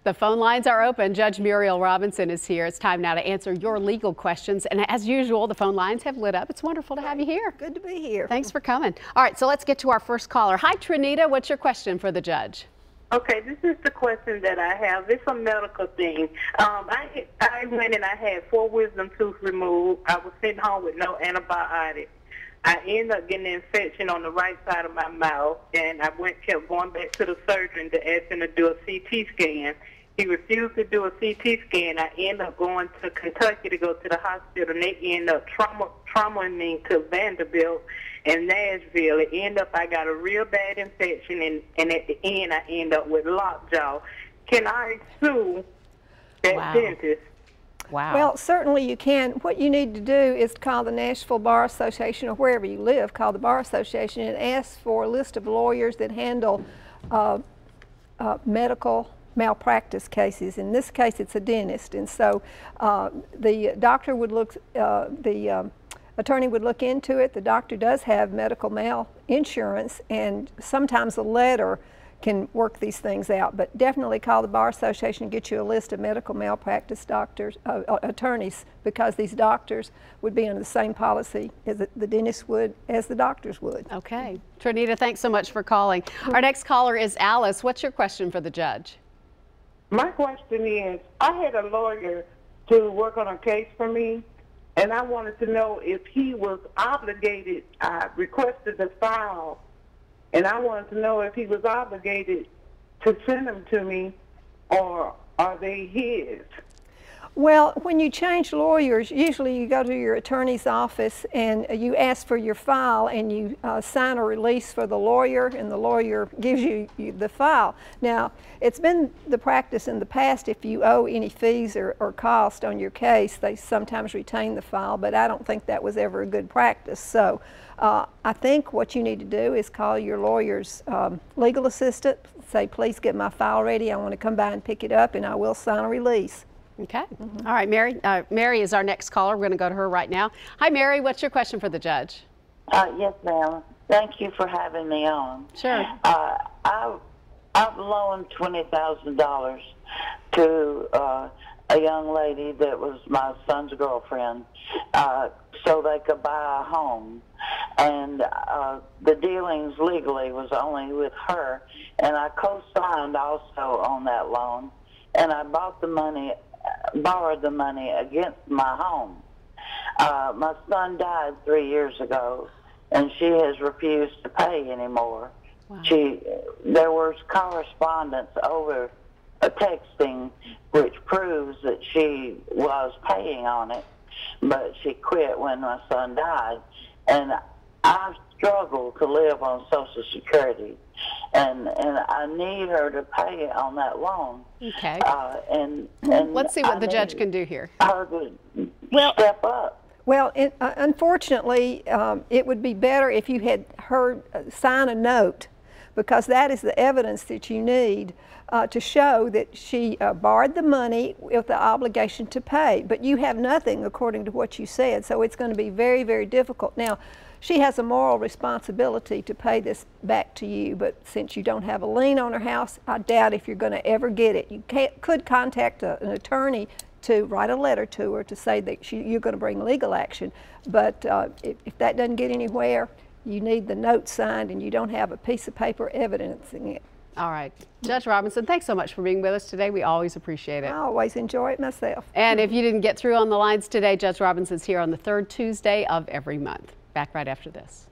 The phone lines are open. Judge Muriel Robinson is here. It's time now to answer your legal questions. And as usual, the phone lines have lit up. It's wonderful to have you here. Good to be here. Thanks for coming. All right, so let's get to our first caller. Hi, Trinita. What's your question for the judge? Okay, this is the question that I have. It's a medical thing. I went and I had 4 wisdom teeth removed. I was sitting home with no antibiotics. I ended up getting an infection on the right side of my mouth, and I kept going back to the surgeon to ask him to do a CT scan. He refused to do a CT scan. I ended up going to Kentucky to go to the hospital, and they ended up traumaing me to Vanderbilt and Nashville. It ended up I got a real bad infection, and at the end I ended up with lockjaw. Can I sue that dentist? Wow. Well, certainly you can. What you need to do is call the Nashville Bar Association, or wherever you live, call the Bar Association and ask for a list of lawyers that handle medical malpractice cases. In this case, it's a dentist, and so the doctor would look, the attorney would look into it. The doctor does have medical mal insurance, and sometimes a letter can work these things out, but definitely call the Bar Association and get you a list of medical malpractice attorneys, because these doctors would be under the same policy as the dentist would, as the doctors would. Okay. Trinita, thanks so much for calling. Our next caller is Alice. What's your question for the judge? My question is, I had a lawyer to work on a case for me, and I wanted to know if he was obligated. I requested the file, and I wanted to know if he was obligated to send them to me, or are they his? Well, when you change lawyers, usually you go to your attorney's office and you ask for your file, and you sign a release for the lawyer, and the lawyer gives you the file. Now, it's been the practice in the past, if you owe any fees or cost on your case, they sometimes retain the file, but I don't think that was ever a good practice. So I think what you need to do is call your lawyer's legal assistant, say, please get my file ready, I want to come by and pick it up, and I will sign a release. Okay. All right, Mary. Mary is our next caller. We're going to go to her right now. Hi, Mary. What's your question for the judge? Yes, ma'am. Thank you for having me on. Sure. I've loaned $20,000 to a young lady that was my son's girlfriend, so they could buy a home. And the dealings legally was only with her, and I co-signed also on that loan, and I borrowed the money against my home. My son died 3 years ago, and she has refused to pay anymore. Wow. There was correspondence over texting which proves that she was paying on it, but she quit when my son died. And I struggle to live on Social Security, and I need her to pay on that loan. Okay. And let's see what the judge can do here. Her to step up. Well, unfortunately, it would be better if you had her sign a note, because that is the evidence that you need to show that she borrowed the money with the obligation to pay. But you have nothing, according to what you said, so it's going to be very, very difficult. Now, she has a moral responsibility to pay this back to you, but since you don't have a lien on her house, I doubt if you're going to ever get it. You could contact an attorney to write a letter to her to say that you're going to bring legal action, but if that doesn't get anywhere, you need the note signed, and you don't have a piece of paper evidencing it. All right. Judge Robinson, thanks so much for being with us today. We always appreciate it. I always enjoy it myself. And if you didn't get through on the lines today, Judge Robinson's here on the 3rd Tuesday of every month. Back right after this.